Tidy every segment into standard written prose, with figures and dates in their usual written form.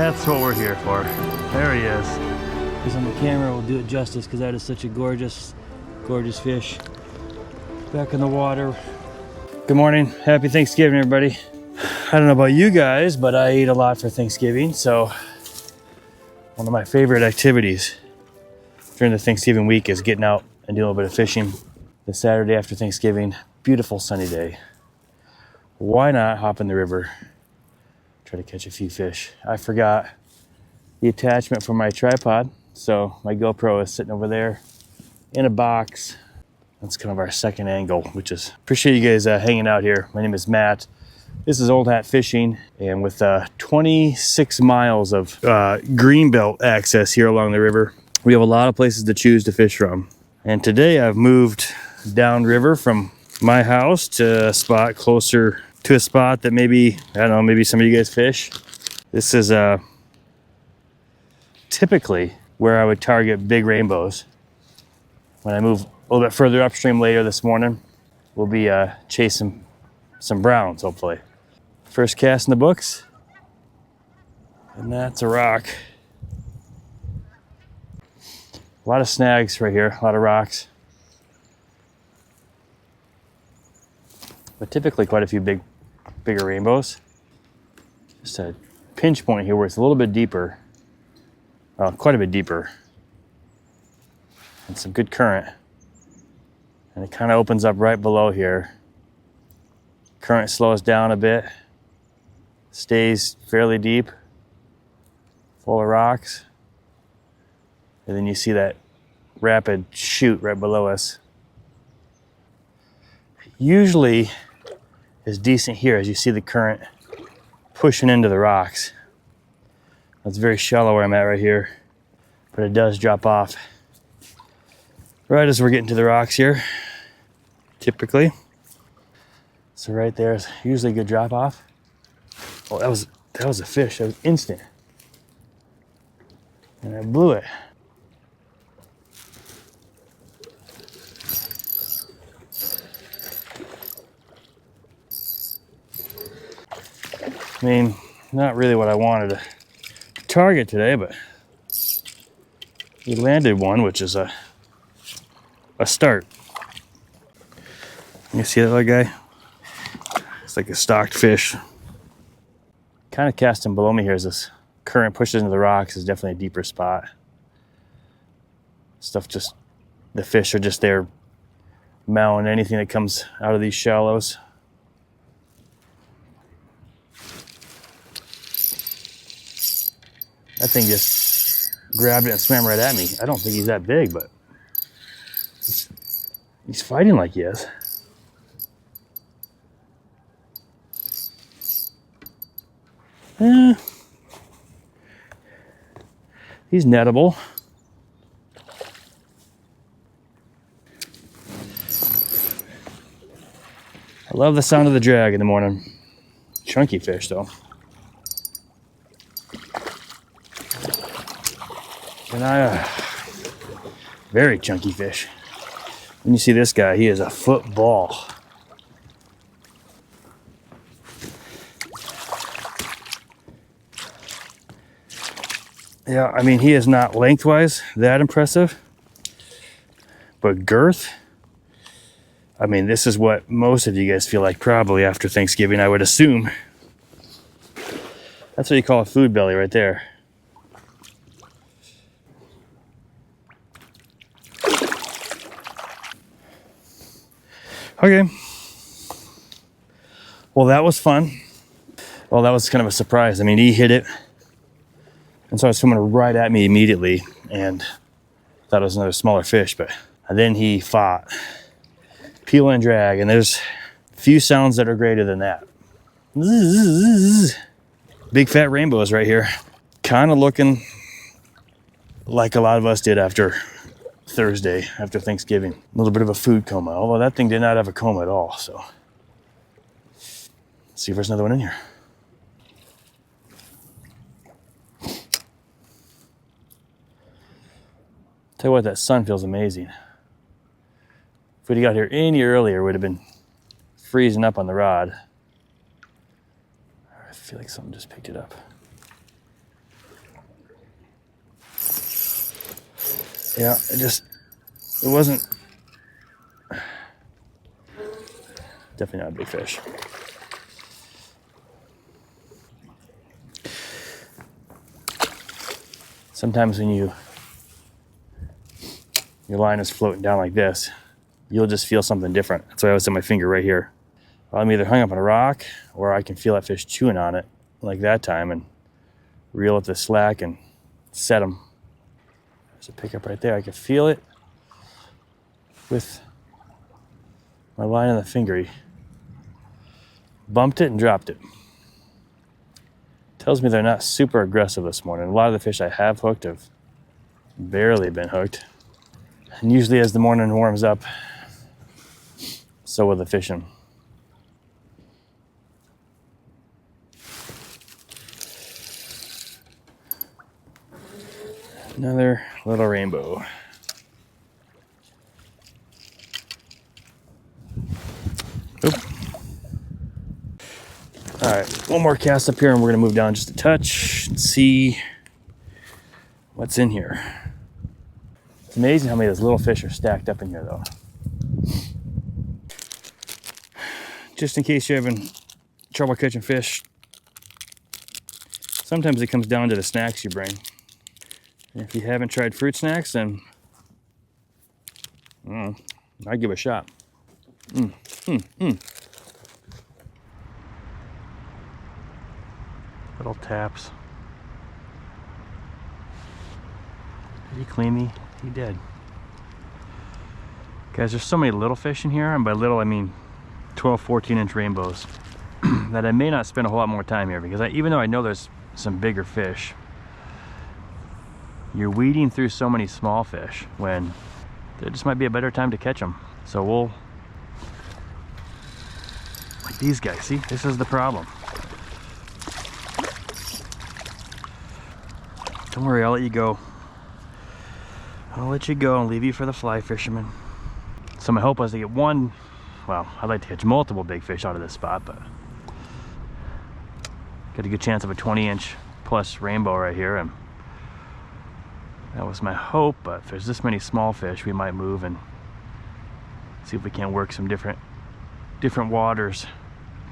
That's what we're here for. There he is. Because on the camera will do it justice, because that is such a gorgeous, gorgeous fish. Back in the water. Good morning. Happy Thanksgiving, everybody. I don't know about you guys, but I eat a lot for Thanksgiving, so one of my favorite activities during the Thanksgiving week is getting out and doing a little bit of fishing. The Saturday after Thanksgiving, beautiful sunny day. Why not hop in the river, try to catch a few fish? I forgot the attachment for my tripod, so my GoPro is sitting over there in a box. That's kind of our second angle, which is, appreciate you guys hanging out here. My name is Matt. This is Old Hat Fishing, and with 26 miles of greenbelt access here along the river, we have a lot of places to choose to fish from. And today I've moved downriver from my house to a spot closer to a spot that maybe, I don't know, maybe some of you guys fish. This is typically where I would target big rainbows. When I move a little bit further upstream later this morning, we'll be chasing some browns, hopefully. First cast in the books, and that's a rock. A lot of snags right here, a lot of rocks. But typically quite a few bigger rainbows. Just a pinch point here where it's a little bit deeper. Well, quite a bit deeper. And some good current. And it kind of opens up right below here. Current slows down a bit. Stays fairly deep. Full of rocks. And then you see that rapid chute right below us. Usually is decent here as you see the current pushing into the rocks. It's very shallow where I'm at right here, but it does drop off right as we're getting to the rocks here, typically. So right there is usually a good drop off. Oh, that was a fish. That was instant. And I blew it. I mean, not really what I wanted to target today, but we landed one, which is a start. You see that little guy? It's like a stocked fish. Kind of casting below me here as this current pushes into the rocks is definitely a deeper spot. The fish are just there mowing anything that comes out of these shallows. That thing just grabbed it and swam right at me. I don't think he's that big, but he's fighting like he is. He's nettable. I love the sound of the drag in the morning. Chunky fish though. And very chunky fish. When you see this guy, he is a football. Yeah, I mean, he is not lengthwise that impressive, but girth, I mean, this is what most of you guys feel like probably after Thanksgiving, I would assume. That's what you call a food belly right there. Okay. Well, that was fun. Well, that was kind of a surprise. I mean, he hit it and started swimming right at me immediately, and thought it was another smaller fish, but then he fought. Peel and drag, and there's few sounds that are greater than that. Big fat rainbows right here. Kind of looking like a lot of us did after Thursday, after Thanksgiving. A little bit of a food coma, although that thing did not have a coma at all, so. Let's see if there's another one in here. Tell you what, that sun feels amazing. If we'd got here any earlier, it would have been freezing up on the rod. I feel like something just picked it up. Yeah, it wasn't, definitely not a big fish. Sometimes when your line is floating down like this, you'll just feel something different. That's why I was in my finger right here. I'm either hung up on a rock or I can feel that fish chewing on it like that time and reel up the slack and set them. There's a pickup right there. I can feel it with my line on the finger. He bumped it and dropped it. Tells me they're not super aggressive this morning. A lot of the fish I have hooked have barely been hooked. And usually as the morning warms up, so will the fishing. Another little rainbow. Oop. All right, one more cast up here and we're gonna move down just a touch and see what's in here. It's amazing how many of those little fish are stacked up in here though. Just in case you're having trouble catching fish, sometimes it comes down to the snacks you bring. And if you haven't tried fruit snacks, then I'd give it a shot. Little taps. Did he clean me? He did. Guys, there's so many little fish in here, and by little I mean 12, 14-inch rainbows, that I may not spend a whole lot more time here because even though I know there's some bigger fish, you're weeding through so many small fish when there just might be a better time to catch them. So we'll, like these guys, see, this is the problem. Don't worry, I'll let you go. I'll let you go and leave you for the fly fishermen. So my hope was to get one, well, I'd like to catch multiple big fish out of this spot, but got a good chance of a 20-inch plus rainbow right here, and that was my hope. But if there's this many small fish, we might move and see if we can't work some different waters.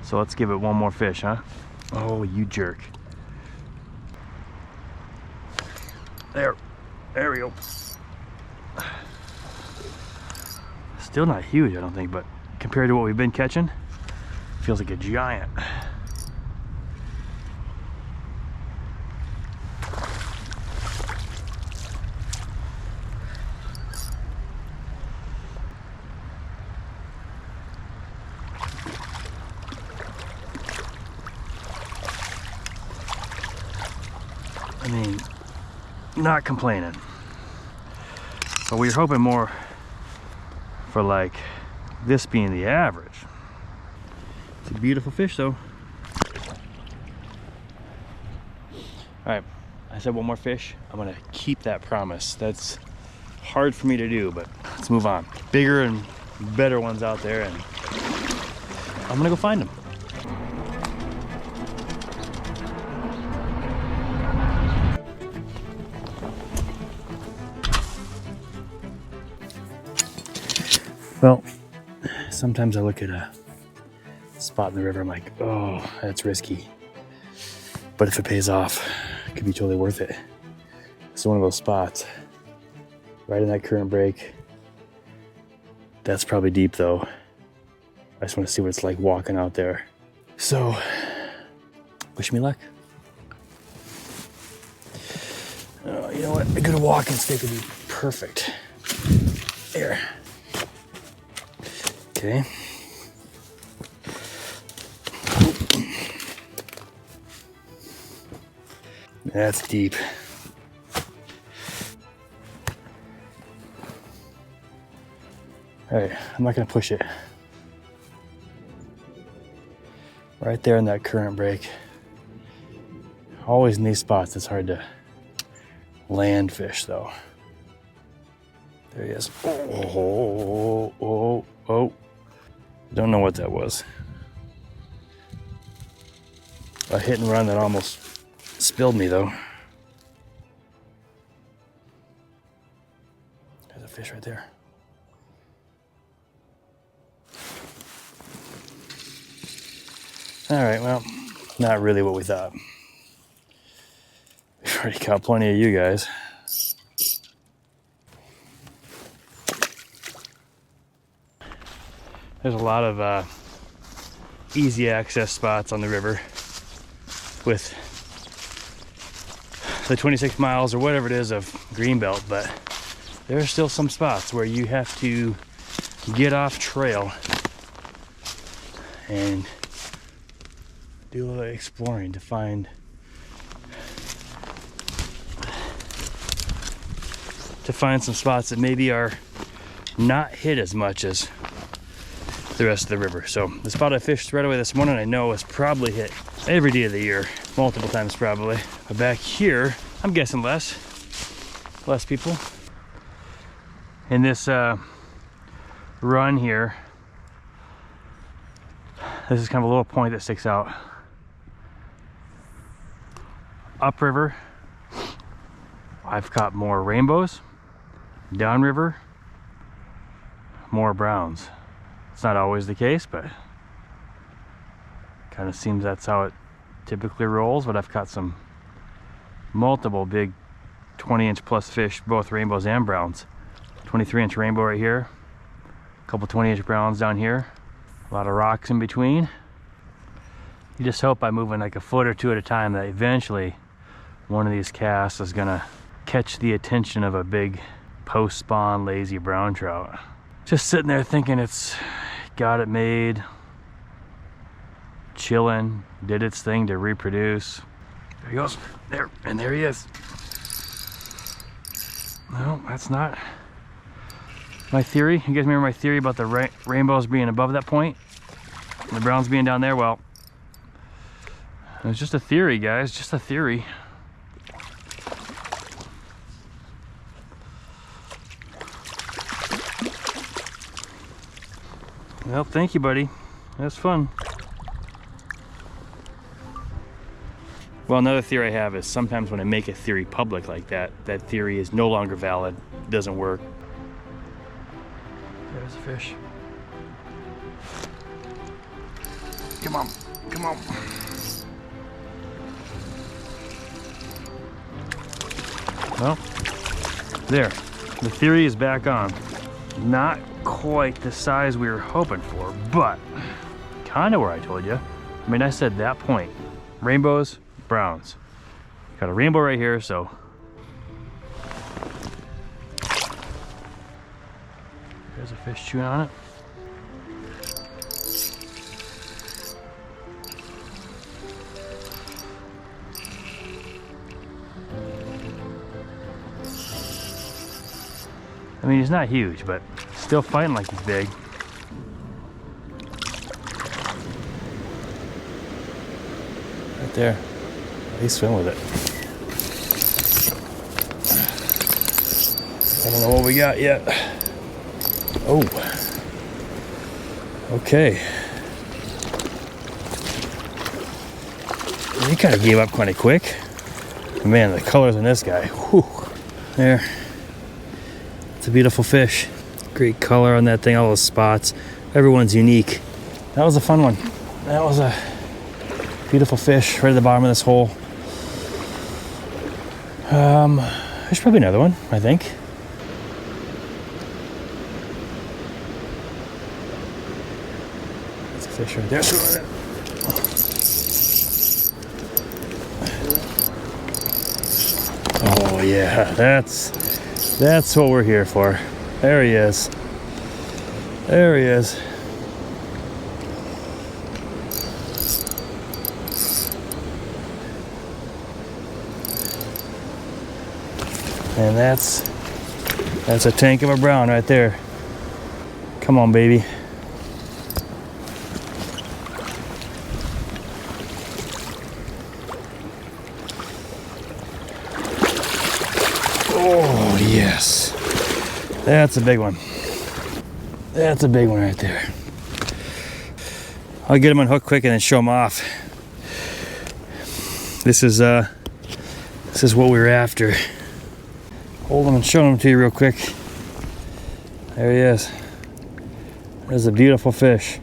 So let's give it one more fish, huh? Oh, you jerk. There we go. Still not huge, I don't think, but compared to what we've been catching, feels like a giant. I mean, not complaining, but we were hoping more for like this being the average. It's a beautiful fish though. All right, I said one more fish. I'm gonna keep that promise. That's hard for me to do, but let's move on. Bigger and better ones out there, and I'm gonna go find them. Well, sometimes I look at a spot in the river, I'm like, oh, that's risky. But if it pays off, it could be totally worth it. It's one of those spots, right in that current break. That's probably deep though. I just want to see what it's like walking out there. So, wish me luck. Oh, you know what? A good walking stick would be perfect. There. Okay. That's deep. All right, I'm not gonna push it. Right there in that current break. Always in these spots, it's hard to land fish though. There he is. Oh. Don't know what that was. A hit and run that almost spilled me though. a fish right there. All right, well, not really what we thought. We've already caught plenty of you guys. There's a lot of easy access spots on the river with the 26 miles or whatever it is of greenbelt, but there are still some spots where you have to get off trail and do a little exploring to find some spots that maybe are not hit as much as the rest of the river. So the spot I fished right away this morning, I know was probably hit every day of the year, multiple times probably. But back here, I'm guessing less people. In this run here, this is kind of a little point that sticks out. Upriver, I've caught more rainbows. Downriver, more browns. It's not always the case, but kind of seems that's how it typically rolls. But I've caught some multiple big 20-inch plus fish, both rainbows and browns. 23-inch rainbow right here, a couple 20-inch browns down here, a lot of rocks in between. You just hope by moving like a foot or two at a time that eventually one of these casts is gonna catch the attention of a big post-spawn lazy brown trout. Just sitting there thinking it's got it made, chilling, did its thing to reproduce. There he goes, there, and there he is. No, that's not my theory. You guys remember my theory about the rainbows being above that point and the browns being down there? Well, it was just a theory, guys, just a theory. Well, thank you, buddy. That's fun. Well, another theory I have is sometimes when I make a theory public like that, that theory is no longer valid, doesn't work. There's a fish. Come on, come on. Well, there. The theory is back on. Not quite the size we were hoping for, but kind of where I told you. I mean, I said that point. Rainbows, browns. Got a rainbow right here, so. There's a fish chewing on it. I mean, he's not huge, but still fighting like he's big. Right there. He's swimming with it. I don't know what we got yet. Oh. Okay. He kind of gave up kind of quick. Man, the colors on this guy. Whew. There. It's a beautiful fish. Great color on that thing, all those spots. Everyone's unique. That was a fun one. That was a beautiful fish right at the bottom of this hole. There's probably another one, I think. That's a fish right there. Oh yeah, that's what we're here for. There he is. There he is. And that's a tank of a brown right there. Come on, baby. Oh, yes. That's a big one. That's a big one right there. I'll get him unhooked quick and then show him off. This is what we were after. Hold them and show them to you real quick. There he is. There's a beautiful fish.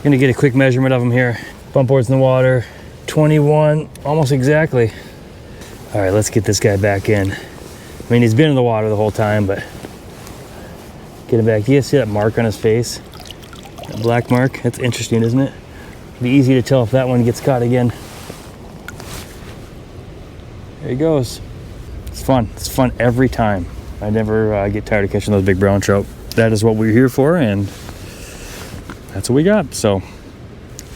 Gonna get a quick measurement of him here. Bump board's in the water. 21, almost exactly. All right, let's get this guy back in. I mean, he's been in the water the whole time, but get him back. Do you guys see that mark on his face? That black mark? That's interesting, isn't it? Be easy to tell if that one gets caught again. There he goes. It's fun. It's fun every time. I never get tired of catching those big brown trout. That is what we're here for, and that's what we got. So,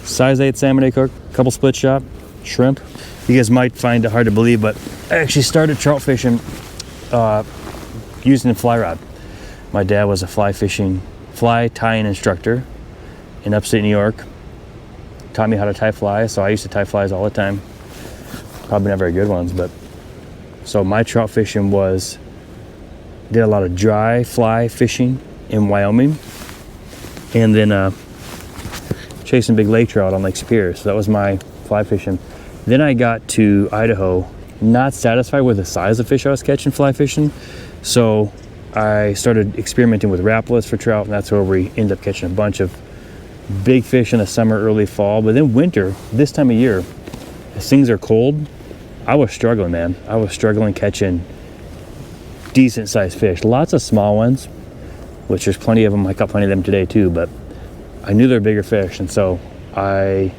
size 8 salmon day cook, couple split shot, shrimp. You guys might find it hard to believe, but I actually started trout fishing using a fly rod. My dad was a fly tying instructor in upstate New York. Taught me how to tie flies, so I used to tie flies all the time. Probably not very good ones, but so my trout fishing did a lot of dry fly fishing in Wyoming, and then chasing big lake trout on Lake Superior. So that was my fly fishing. Then I got to Idaho, not satisfied with the size of fish I was catching fly fishing, so I started experimenting with raplets for trout, and that's where we end up catching a bunch of big fish in the summer, early fall. But then winter, this time of year, as things are cold, I was struggling, man. I was struggling catching decent sized fish. Lots of small ones, which there's plenty of them. I caught plenty of them today too, but I knew they're bigger fish, and so I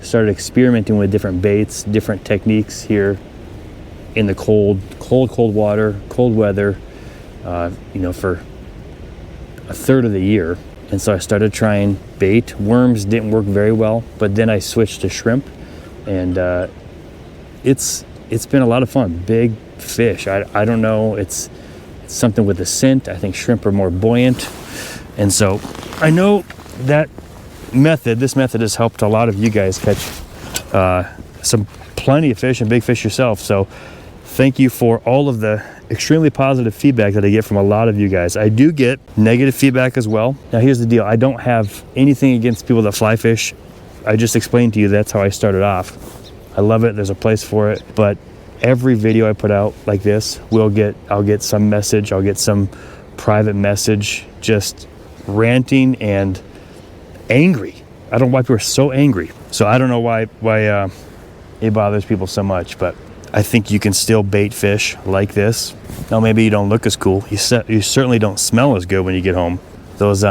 started experimenting with different baits, different techniques here in the cold water, cold weather, for a third of the year. And so I started trying bait. Worms didn't work very well, but then I switched to shrimp, and it's been a lot of fun. Big fish. I don't know. It's something with the scent. I think shrimp are more buoyant, and so I know that this method has helped a lot of you guys catch plenty of fish and big fish yourself. So thank you for all of the extremely positive feedback that I get from a lot of you guys. I do get negative feedback as well. Now here's the deal. I don't have anything against people that fly fish. I just explained to you that's how I started off. I love it. There's a place for it. But every video I put out like this, I'll get some message. I'll get some private message just ranting and angry. I don't know why people are so angry. So I don't know why it bothers people so much, but I think you can still bait fish like this. Now maybe you don't look as cool. You certainly don't smell as good when you get home. Those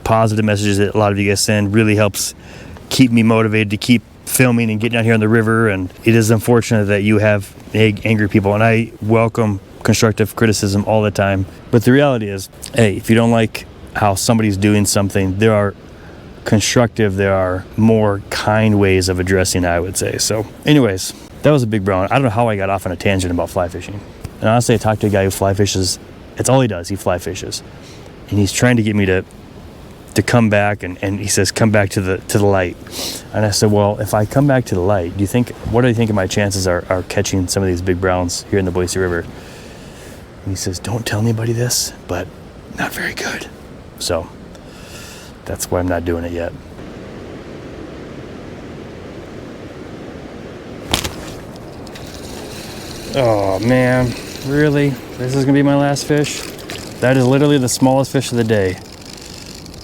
positive messages that a lot of you guys send really helps keep me motivated to keep filming and getting out here on the river. And it is unfortunate that you have angry people, and I welcome constructive criticism all the time. But the reality is, hey, if you don't like how somebody's doing something, there are more kind ways of addressing it, I would say. So anyways, that was a big brown. I don't know how I got off on a tangent about fly fishing. And honestly, I talked to a guy who fly fishes. It's all he does. He fly fishes. And he's trying to get me to come back, and he says, come back to the light. And I said, well, if I come back to the light, what do you think of my chances are catching some of these big browns here in the Boise River? And he says, don't tell anybody this, but not very good. So that's why I'm not doing it yet. Oh man, really? This is gonna be my last fish? That is literally the smallest fish of the day.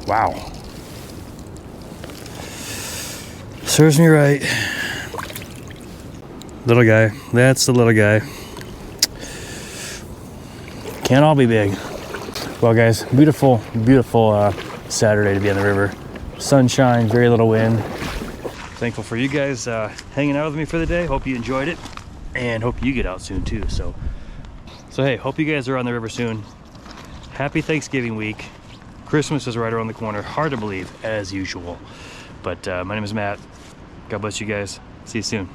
Wow. Serves me right. Little guy. That's the little guy. Can't all be big. Well guys, beautiful Saturday to be on the river. Sunshine, very little wind. Thankful for you guys hanging out with me for the day. Hope you enjoyed it, and hope you get out soon too. So hey, hope you guys are on the river soon. Happy Thanksgiving week. Christmas is right around the corner. Hard to believe, as usual. But my name is Matt. God bless you guys. See you soon.